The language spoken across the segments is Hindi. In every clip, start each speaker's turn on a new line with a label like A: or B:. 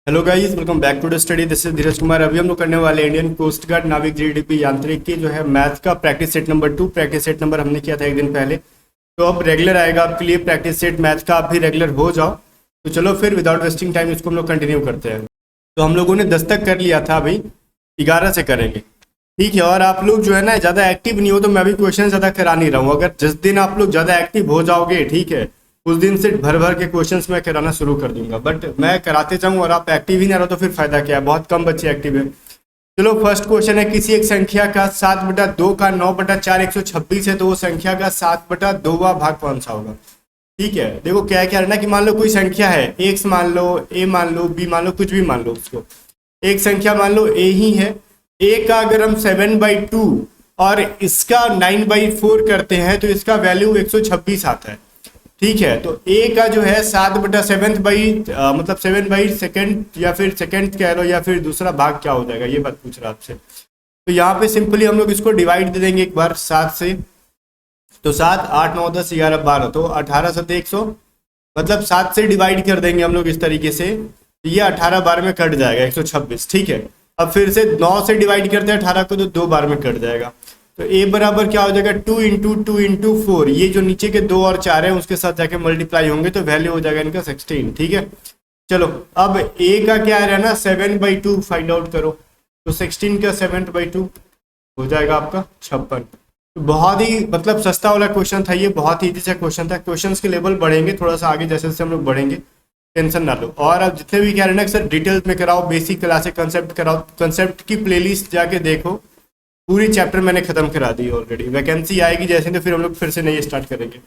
A: Hello guys, welcome back to the study. This is Dheeraj Kumar. अभी हम लोग करने वाले Indian coast guard Navik GDP Yantrik की जो है मैथ का practice set number 2। Practice set number हमने किया था एक दिन पहले, तो अब रेगुलर आएगा आपके लिए प्रैक्टिस सेट मैथ का। आप भी रेगुलर हो जाओ। तो चलो फिर विदाउट वेस्टिंग टाइम इसको हम लोग कंटिन्यू करते हैं। तो हम लोगों ने 10 तक कर लिया था, अभी 11 से करेंगे, ठीक है। और आप लोग जो है ना ज़्यादा एक्टिव नहीं हो तो मैं भी क्वेश्चन ज़्यादा करा नहीं रहा हूँ। अगर जिस दिन आप लोग ज़्यादा एक्टिव हो जाओगे, ठीक है, उस दिन से भर भर के क्वेश्चंस मैं कराना शुरू कर दूंगा। बट मैं कराते जाऊँ और आप एक्टिव ही ना रहो तो फिर फायदा क्या है, बहुत कम बच्चे एक्टिव है। चलो फर्स्ट क्वेश्चन है, किसी एक संख्या का 7/2 का 9/4 126 है, तो वो संख्या का 7/2वां भाग कौन सा होगा। ठीक है, देखो क्या क्या है ना कि मान लो कोई संख्या है, एक्स मान लो, ए मान लो, बी मान लो, कुछ भी मान लो उसको। एक संख्या मान लो ए ही है। ए का अगर हम 7/2 और इसका 9/4 करते हैं तो इसका वैल्यू 126 आता है। ठीक है, तो ए का जो है 7/7 मतलब 7/2 या फिर सेकंड कह लो, या फिर दूसरा भाग क्या हो जाएगा, ये बात पूछ रहा आपसे। तो यहाँ पे सिंपली हम लोग इसको डिवाइड दे देंगे एक बार 7 से। तो 7 8 9 10 11 12, तो 18 7 100, मतलब 7 से डिवाइड कर देंगे हम लोग इस तरीके से। ये 18 बार में कट जाएगा 126। ठीक है, अब फिर से 9 से डिवाइड करते हैं 18 को, तो 2 बार में कट जाएगा। तो ए बराबर क्या हो जाएगा 2 इंटू 2 इंटू 4। ये जो नीचे के 2 और 4 है उसके साथ जाके मल्टीप्लाई होंगे तो वैल्यू हो जाएगा इनका 16। ठीक है, चलो अब ए का क्या है ना 7/2 फाइंड आउट करो। तो 16 का 7/2 हो जाएगा आपका 56। तो बहुत ही मतलब सस्ता वाला क्वेश्चन था ये, बहुत ही इजी सा क्वेश्चन था। क्वेश्चन के लेवल बढ़ेंगे थोड़ा सा आगे जैसे जैसे हम लोग बढ़ेंगे, टेंशन ना लो। और अब जितने भी कह रहे हैं ना सर डिटेल्स में कराओ, बेसिक क्लासे कंसेप्ट कराओ, कंसेप्ट की प्लेलिस्ट जाके देखो, पूरी चैप्टर मैंने खत्म करा दी ऑलरेडी। वैकेंसी आएगी जैसे तो फिर हम लोग फिर से नई स्टार्ट करेंगे।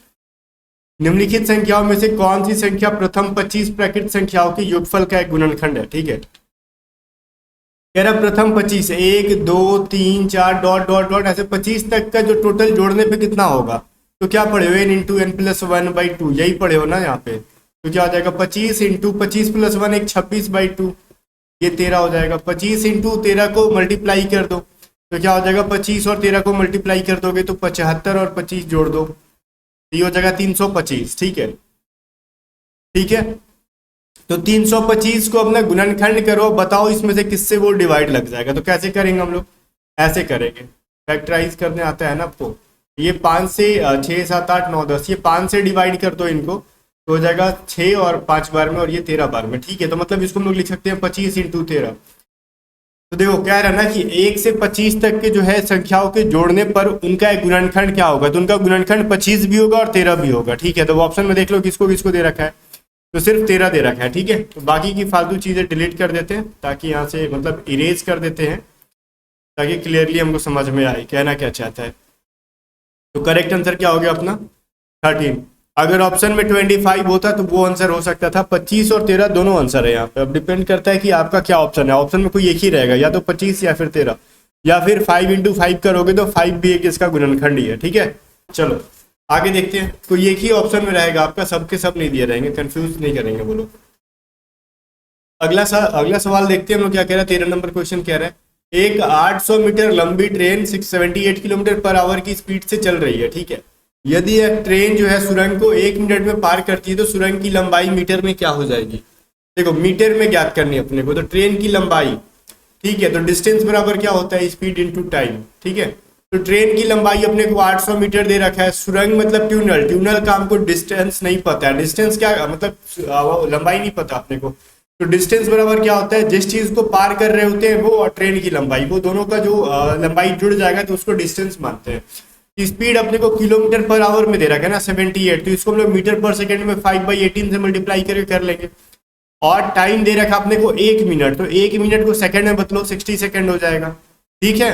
A: निम्नलिखित संख्याओं में से कौन सी संख्या प्रथम 25 प्राकृत संख्याओं के योगफल का एक गुणनखंड है। ठीक है, कह रहा प्रथम 25, 1 2 3 4 डॉट डॉट डॉट ऐसे 25 तक का जो टोटल जोड़ने पे कितना होगा। तो क्या पढ़े हो, n इंटू एन प्लस 1/2, यही पढ़े हो ना यहाँ पे। तो क्या हो जाएगा 25 इंटू 25 प्लस 1 एक 26/2, ये 13 हो जाएगा। 25 इंटू 13 को मल्टीप्लाई कर दो, तो क्या हो जाएगा 25 और 13 को मल्टीप्लाई कर दोगे तो 75 और 25 जोड़ दो, ये हो जाएगा 325। ठीक है, ठीक है, तो 325 को अपना गुणनखंड करो, बताओ इसमें से किससे वो डिवाइड लग जाएगा। तो कैसे करेंगे हम लोग, ऐसे करेंगे, फैक्टराइज करने आता है ना आपको। ये 5 से 6 7 8 9 10, ये 5 से डिवाइड कर दो इनको, तो हो जाएगा 6 और 5 बार में और ये 13 बार में। ठीक है, तो मतलब इसको हम लोग लिख सकते हैं 25 इंटू 13। तो देखो क्या रहा ना कि 1 से 25 तक के जो है संख्याओं के जोड़ने पर उनका एक गुणनखंड क्या होगा, तो उनका गुणनखंड 25 भी होगा और 13 भी होगा। ठीक है, तो वो ऑप्शन में देख लो किसको किसको दे रखा है, तो सिर्फ 13 दे रखा है। ठीक है, तो बाकी की फालतू चीज़ें डिलीट कर देते हैं ताकि यहाँ से मतलब इरेज कर देते हैं ताकि क्लियरली हमको समझ में आए कहना क्या चाहता है। तो करेक्ट आंसर क्या हो गया अपना 13। अगर ऑप्शन में 25 होता तो वो आंसर हो सकता था। 25 और 13 दोनों आंसर है यहाँ पे। अब डिपेंड करता है कि आपका क्या ऑप्शन है। ऑप्शन में कोई एक ही रहेगा, या तो 25 या फिर 13, या फिर 5 इंटू 5 करोगे तो 5 भी एक इसका गुणनखंड ही है। ठीक है, चलो आगे देखते हैं। कोई एक ही ऑप्शन में रहेगा आपका, सबके सब नहीं दिए रहेंगे, कंफ्यूज नहीं करेंगे बोलो। अगला सवाल देखते हैं हम लोग क्या कह रहा है। 13 नंबर क्वेश्चन कह रहा है एक 800 मीटर लंबी ट्रेन 678 किलोमीटर पर आवर की स्पीड से चल रही है। ठीक है, यदि यह ट्रेन जो है सुरंग को 1 मिनट में पार करती है तो सुरंग की लंबाई मीटर में क्या हो जाएगी। देखो मीटर में ज्ञात करनी है अपने को, तो ट्रेन की लंबाई, ठीक है, तो डिस्टेंस बराबर क्या होता है स्पीड इंटू टाइम। ठीक है, तो ट्रेन की लंबाई अपने को 800 मीटर दे रखा है। सुरंग मतलब ट्यूनल, ट्यूनल का हमको डिस्टेंस नहीं पता है। डिस्टेंस क्या मतलब लंबाई नहीं पता अपने को। तो डिस्टेंस बराबर क्या होता है, जिस चीज को पार कर रहे होते हैं वो और ट्रेन की लंबाई, वो दोनों का जो लंबाई जुड़ जाएगा तो उसको डिस्टेंस मानते हैं। स्पीड अपने को किलोमीटर पर आवर में दे रखा है ना 78, तो इसको हम लोग मीटर पर सेकंड में 5/18 से मल्टीप्लाई करके कर लेंगे। और टाइम दे रखा अपने को 1 मिनट, तो 1 मिनट को सेकंड में बदलो 60 सेकंड हो जाएगा। ठीक है,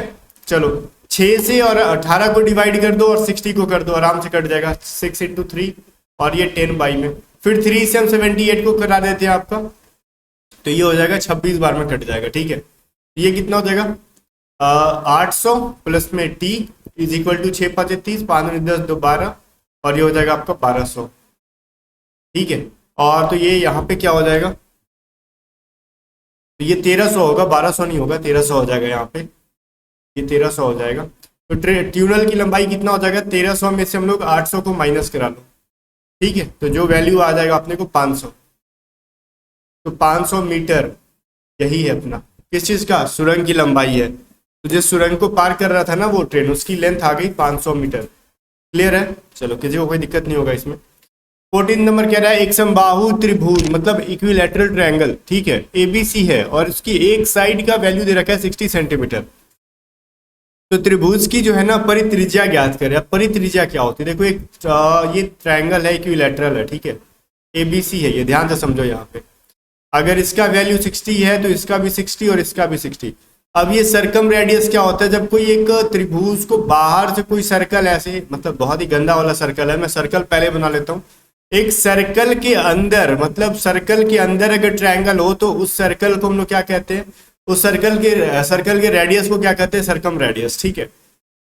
A: चलो 6 से और 18 को डिवाइड कर दो और 60 को कर दो, आराम से कट जाएगा 6 इंटू 3 और ये 10 में। फिर 3 से हम 78 को करा देते हैं आपका, तो ये हो जाएगा 26 बार में कट जाएगा। ठीक है, ये कितना हो जाएगा 800 प्लस में टी इज इक्वल टू 6 5 30, 5 10 2 12, और ये हो जाएगा आपका 1200। ठीक है, और तो ये यहाँ पे क्या हो जाएगा, तो ये 1300 होगा, 1200 नहीं होगा, 1300 हो जाएगा यहाँ पे, ये 1300 हो जाएगा। तो ट्यूनल की लंबाई कितना हो जाएगा, 1300 में से हम लोग 800 को माइनस करा लो। ठीक है, तो जो वैल्यू आ जाएगा अपने को 500। तो 500 मीटर यही है अपना, किस चीज का, सुरंग की लंबाई है। तो जिस सुरंग को पार कर रहा था ना वो ट्रेन, उसकी लेंथ आ गई 500 मीटर। क्लियर है, चलो किसी को कोई दिक्कत नहीं होगा इसमें। 14 नंबर कह रहा है एक समबाहु त्रिभुज मतलब इक्विलैटरल ट्रायंगल, ठीक है, एबीसी है और उसकी एक साइड का वैल्यू दे रखा है 60 सेंटीमीटर। तो त्रिभुज की जो है ना परित्रिज्या ज्ञात करें। अब परित्रिज्या क्या होती है, देखो एक ये ट्रायंगल है, इक्विलैटरल है, ठीक है, एबीसी है, ये ध्यान से समझो यहाँ पे। अगर इसका वैल्यू 60 है तो इसका भी 60 और इसका भी 60। अब ये सर्कम रेडियस क्या होता है, जब कोई एक त्रिभुज को बाहर से कोई सर्कल ऐसे, मतलब बहुत ही गंदा वाला सर्कल है, मैं सर्कल पहले बना लेता हूँ। एक सर्कल के अंदर, मतलब सर्कल के अंदर अगर ट्रायंगल हो तो उस सर्कल को हम लोग क्या कहते हैं, उस सर्कल के रेडियस को क्या कहते हैं, सर्कम रेडियस, ठीक है।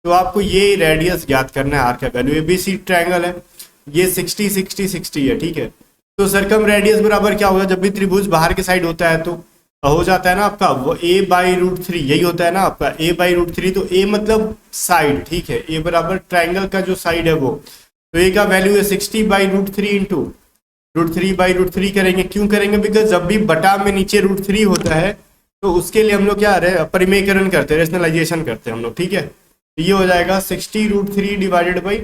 A: तो आपको ये रेडियस ज्ञात करना है, आर का वैल्यू, एबीसी ट्रायंगल है, ये 60 60 60 है, ठीक है। तो सर्कम रेडियस बराबर क्या होगा, जब भी त्रिभुज बाहर के साइड होता है तो हो जाता है ना आपका वो a/√3, यही होता है ना आपका a/√3। तो a मतलब साइड, ठीक है, a बराबर ट्रायंगल का जो साइड है वो, तो a का वैल्यू है 60/√3 इंटू √3/√3 करेंगे। क्यों करेंगे, बिकॉज जब भी बटा में नीचे √3 होता है तो उसके लिए हम लोग क्या परिमेयकरण करते हैं, रेशनलाइजेशन करते हैं हम लोग, ठीक है। तो ये हो जाएगा 60√3 डिवाइडेड बाई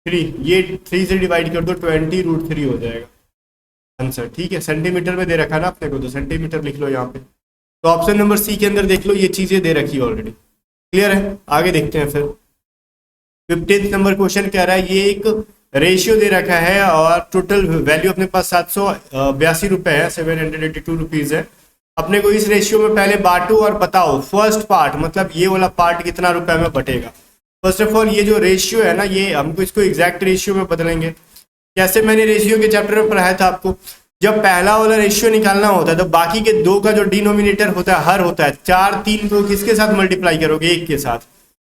A: 3, ये 3 से डिवाइड कर दो 20√3 हो जाएगा आंसर, ठीक है। सेंटीमीटर में दे रखा ना अपने को, तो सेंटीमीटर लिख लो यहाँ पे। तो ऑप्शन नंबर सी के अंदर देख लो, ये चीजें दे रखी है ऑलरेडी। क्लियर है, आगे देखते हैं फिर। 15 नंबर क्वेश्चन कह रहा है ये एक रेशियो दे रखा है और टोटल वैल्यू अपने पास 782 रुपए है, 782 रुपीज है। अपने को इस रेशियो में पहले बांटो और बताओ फर्स्ट पार्ट, मतलब ये वाला पार्ट कितना रुपए में बटेगा। फर्स्ट ऑफ ऑल ये जो रेशियो है ना, ये हमको इसको एग्जैक्ट रेशियो में बदलेंगे। कैसे, मैंने रेशियो के चैप्टर में पढ़ाया था आपको, जब पहला वाला रेशियो निकालना होता है तो बाकी के दो का जो डिनोमिनेटर होता है, हर होता है, 4 3 को किसके साथ मल्टीप्लाई करोगे, 1 के साथ।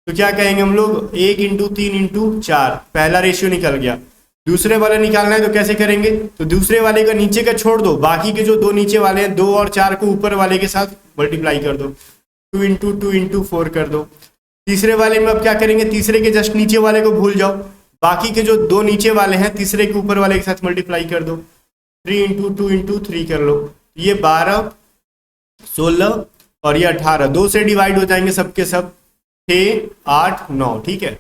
A: तो क्या कहेंगे हम लोग, 1 × 3 × 4, पहला रेशियो निकल गया। दूसरे वाला निकालना है तो कैसे करेंगे, तो दूसरे वाले का नीचे का छोड़ दो, बाकी के जो दो नीचे वाले हैं 2 और 4 को ऊपर वाले के साथ मल्टीप्लाई कर दो, 2 × 2 × 4 कर दो। तीसरे वाले में अब क्या करेंगे, तीसरे के जस्ट नीचे वाले को भूल जाओ, बाकी के जो दो नीचे वाले हैं तीसरे के ऊपर वाले के साथ मल्टीप्लाई कर दो, 3 × 2 × 3 कर लो। ये 12 16 और ये 18, 2 से डिवाइड हो जाएंगे सबके सब, 6 8 9, ठीक है।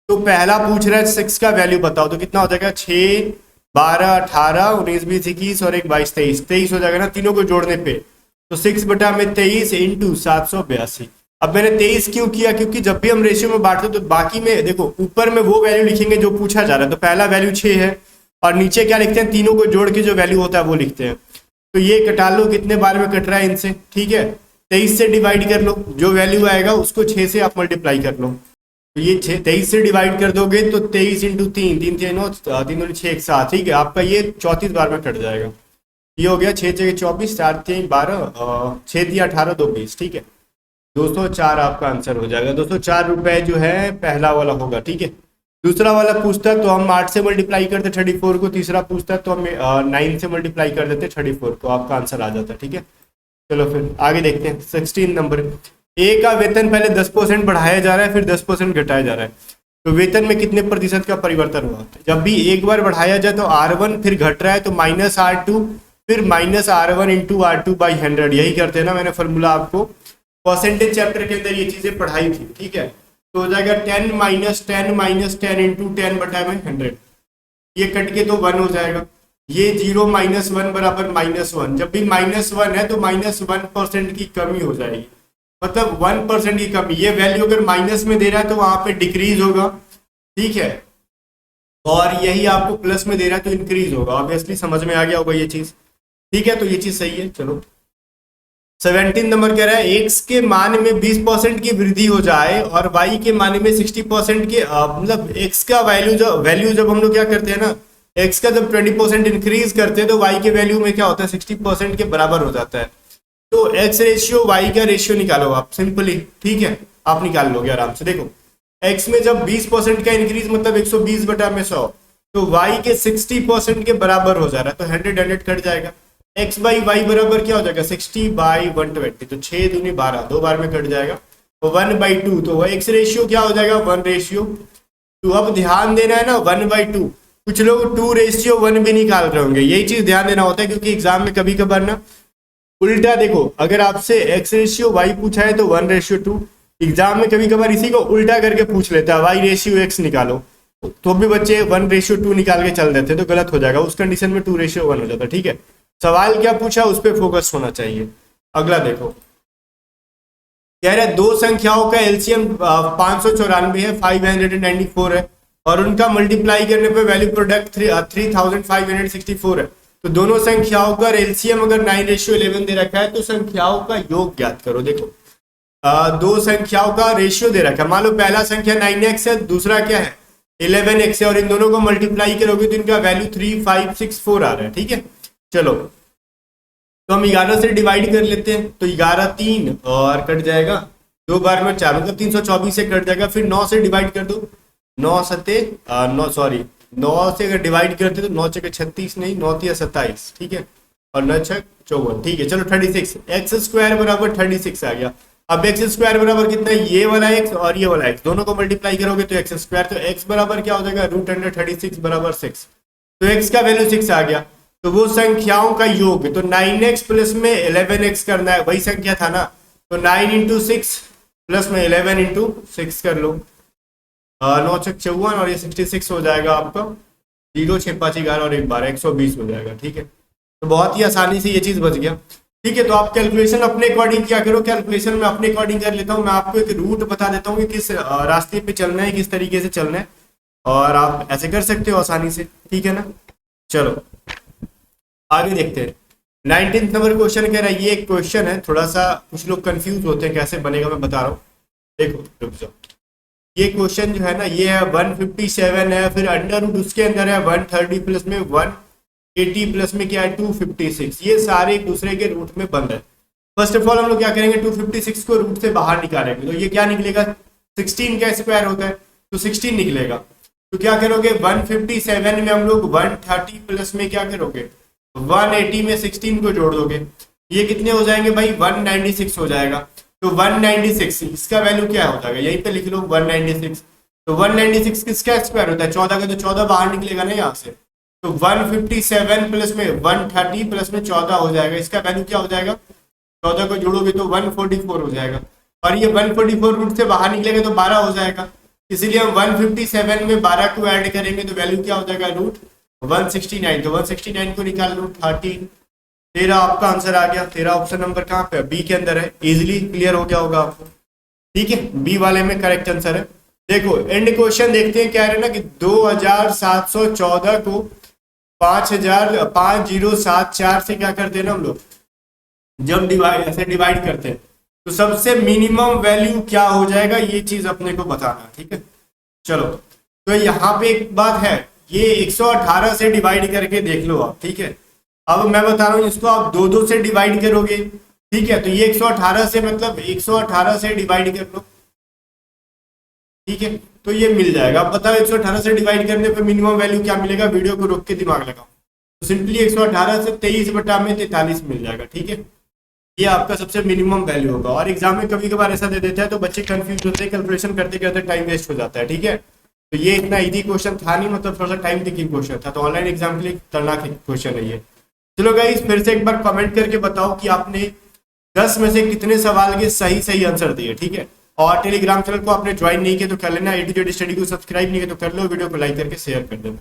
A: तो पहला पूछ रहा है 6 का वैल्यू बताओ, तो कितना हो जाएगा, 6 12 18 19 20 21 और 1 22 23, 23 हो जाएगा ना तीनों को जोड़ने पे। तो 6/23 × 782। अब मैंने 23 क्यों किया, क्योंकि जब भी हम रेशियो में बांटते तो बाकी में देखो ऊपर में वो वैल्यू लिखेंगे जो पूछा जा रहा है, तो पहला वैल्यू 6 है और नीचे क्या लिखते हैं, तीनों को जोड़ के जो वैल्यू होता है वो लिखते हैं। तो ये कटा लो, कितने बार में कट रहा है इनसे, ठीक है। 23 से डिवाइड कर लो, जो वैल्यू आएगा उसको 6 से आप मल्टीप्लाई कर लो। तो ये 23 से डिवाइड कर दोगे तो 23 × 3, 3 3 9 3 2 6 7, ठीक है, आपका ये 34 बार में कट जाएगा। ये हो गया 6 6 24 4 3 12 6 3 18 2 20, ठीक है। 204 आपका आंसर हो जाएगा। 204 रुपए जो है पहला वाला होगा, ठीक है। दूसरा वाला पूछता तो हम 8 से मल्टीप्लाई करते 34 को, तीसरा पूछता तो हम 9 से मल्टीप्लाई कर देते 34 को, आपका आंसर आ जाता, ठीक है। चलो फिर आगे देखते हैं। 16 नंबर, ए का वेतन पहले 10% बढ़ाया जा रहा है, फिर 10% घटाया जा रहा है, तो वेतन में कितने प्रतिशत का परिवर्तन हुआ। जब भी एक बार बढ़ाया जाए तो R1, फिर घट रहा है तो -R2, फिर -R1 × R2/100, यही करते हैं ना, मैंने फॉर्मूला आपको परसेंटेज चैप्टर के अंदर ये चीजें पढ़ाई थी, ठीक है। तो हो जाएगा 10 - 10 - 10 × 10/100, ये कट के तो 1 हो जाएगा। ये 0 - 1 बराबर -1, जब भी -1 है तो -1% की कमी हो जाएगी, मतलब 1% की कमी। ये वैल्यू अगर माइनस में दे रहा है तो वहां पे डिक्रीज होगा, ठीक है, और यही आपको प्लस में दे रहा है तो इंक्रीज होगा। ऑब्वियसली समझ में आ गया होगा ये चीज, ठीक है। तो ये चीज सही है। चलो 17 नंबर कह रहा है x के मान में 20% की वृद्धि हो जाए और y के मान में 60% के मतलब x का वैल्यू जब हम लोग क्या करते हैं ना, x का जब 20% इंक्रीज करते हैं तो y के वैल्यू में क्या होता है, 60% के बराबर हो जाता है। तो x रेशियो y का रेशियो निकालो आप सिंपली, ठीक है, आप निकाल लोगे आराम से। देखो x में जब 20% का इंक्रीज मतलब 120/100, तो y के 60% के बराबर हो जा रहा है, तो 100 कट जाएगा। x/y बराबर क्या हो जाएगा, 60/120, तो 6 दूनी 12, 2 बार में कट जाएगा। तो 1/2, तो x रेशियो क्या हो जाएगा, 1:2। अब ध्यान देना है ना, 1/2, कुछ लोग 2:1 भी निकाल रहे होंगे, यही चीज ध्यान देना होता है, क्योंकि एग्जाम में कभी कभार ना उल्टा देखो, अगर आपसे x रेशियो y पूछा है तो 1:2। एग्जाम में कभी कभार इसी को उल्टा करके पूछ लेता है, y रेशियो x निकालो, तो भी बच्चे 1:2 निकाल के चल देते, तो गलत हो जाएगा। उस कंडीशन में 2:1 हो जाता। ठीक है, सवाल क्या पूछा उस पर फोकस होना चाहिए। अगला देखो, कह रहा है दो संख्याओं का एलसीएम 594 है, 594 है, और उनका मल्टीप्लाई करने पे वैल्यू प्रोडक्ट 3564 है। तो दोनों संख्याओं का एलसीएम अगर 9:11 दे रखा है तो संख्याओं का योग ज्ञात करो। देखो दो संख्याओं का रेशियो दे रखा है, मान लो पहला संख्या 9x है, दूसरा क्या है 11x है, और इन दोनों को मल्टीप्लाई करोगे तो इनका वैल्यू 3564 आ रहा है। ठीक है, चलो तो हम 11 से डिवाइड कर लेते हैं, तो 11 3 और कट जाएगा, 2 बार में 4 मतलब 324 से कट जाएगा। फिर 9 से डिवाइड कर दो, 9 से अगर डिवाइड करते तो 9 छक्के 36 नहीं, 9 तिया 27। ठीक है, और 9 छक 54। ठीक है, चलो 36 एक्स स्क्वायर बराबर 36 आ गया। अब एक्स स्क्वायर बराबर कितना है, ये वाला एक्स और ये वाला एक्स दोनों को मल्टीप्लाई करोगे तो एक्स स्क्वायर, तो एक्स बराबर क्या हो जाएगा √36 बराबर 6। तो एक्स का वैल्यू 6 आ गया। तो वो संख्याओं का योग, तो 9x प्लस में 11x करना है, वही संख्या था ना, तो 9 × 6 प्लस में 11 × 6 कर लो, 9 छक 54 और ये 66 हो जाएगा आपका, 0 6 5 11 और 1 12 120 हो जाएगा। ठीक है, तो बहुत ही आसानी से ये चीज बच गया। ठीक है, तो आप कैलकुलेशन अपने अकॉर्डिंग क्या करो, कैलकुलेशन में अपने अकॉर्डिंग कर लेता हूँ। मैं आपको एक रूट बता देता हूँ कि किस रास्ते पे चलना है, किस तरीके से चलना है, और आप ऐसे कर सकते हो आसानी से। ठीक है ना, चलो आगे देखते हैं। 19 नंबर क्वेश्चन कह रहा है, ये एक क्वेश्चन है, थोड़ा सा कुछ लोग कंफ्यूज होते हैं कैसे बनेगा, मैं बता रहा हूँ। देखो रुक जाओ, ये क्वेश्चन जो है ना, ये है 157 है, फिर अंडर रूट उसके अंदर है 130 प्लस में 180 प्लस में क्या है 256। ये सारे एक दूसरे के रूट में बंद है। फर्स्ट ऑफ ऑल हम लोग क्या करेंगे, 256 को रूट से बाहर निकालेंगे, तो ये क्या निकलेगा 16 का स्क्वायर होता है, तो 16 निकलेगा। तो क्या करोगे 157 में हम लोग 130 प्लस में क्या करोगे 180 में 16 को जोड़ दोगे, ये कितने हो जाएंगे भाई 196 हो जाएगा। तो 196 इसका वैल्यू क्या हो जाएगा, यहीं पे लिख लो 196। तो 196 किसका स्क्वायर होता है 14 का, तो 14 बाहर निकलेगा ना यहाँ से, तो 157 प्लस में 130 प्लस में 14 हो जाएगा, इसका वैल्यू क्या हो जाएगा 14 को जोड़ोगे तो 144 हो जाएगा, और ये 144 रूट से बाहर निकलेगा तो 12 हो जाएगा, इसलिए हम 157 में 12 को ऐड करेंगे तो वैल्यू क्या हो जाएगा √169। तो 169 को निकाल लो 13, तेरा आपका आंसर आ गया। तेरा ऑप्शन नंबर कहाँ पे बी के अंदर है, इजिली क्लियर हो गया होगा आपको। ठीक है, बी वाले में करेक्ट आंसर है। देखो एंड क्वेश्चन देखते हैं, क्या है ना कि 2714 को 5074 से क्या करते हैं ना हम लोग, जब ऐसे डिवाइड करते हैं तो सबसे मिनिमम वैल्यू क्या हो जाएगा, ये चीज अपने को बताना। ठीक है, चलो तो यहाँ पे एक बात है, ये 118 से डिवाइड करके देख लो आप। ठीक है, अब मैं बता रहा हूँ इसको आप 2 से डिवाइड करोगे। ठीक है, तो ये 118 से मतलब 118 से डिवाइड कर लो। ठीक है, तो ये मिल जाएगा। अब बताओ 118 से डिवाइड करने पे मिनिमम वैल्यू क्या मिलेगा, वीडियो को रोक के दिमाग लगाओ, तो सिंपली 118 से 23/43 मिल जाएगा। ठीक है, ये आपका सबसे मिनिमम वैल्यू होगा। और एग्जाम में कभी कभार ऐसा दे देता है तो बच्चे कंफ्यूज होते हैं, कैलकुलेशन करते करते टाइम वेस्ट हो जाता है। ठीक है, तो ये इतना इजी क्वेश्चन था नहीं, मतलब थोड़ा सा टाइम टेकिंग क्वेश्चन था, तो ऑनलाइन एग्जाम के लिए खतरनाक क्वेश्चन है ये। चलो गाइस, फिर से एक बार कमेंट करके बताओ कि आपने 10 में से कितने सवाल के सही आंसर दिए। ठीक है, और टेलीग्राम चैनल को आपने ज्वाइन नहीं किया तो कर लेना, A to Z स्टडी को सब्सक्राइब नहीं किया तो कर लो, वीडियो को लाइक करके शेयर कर देना।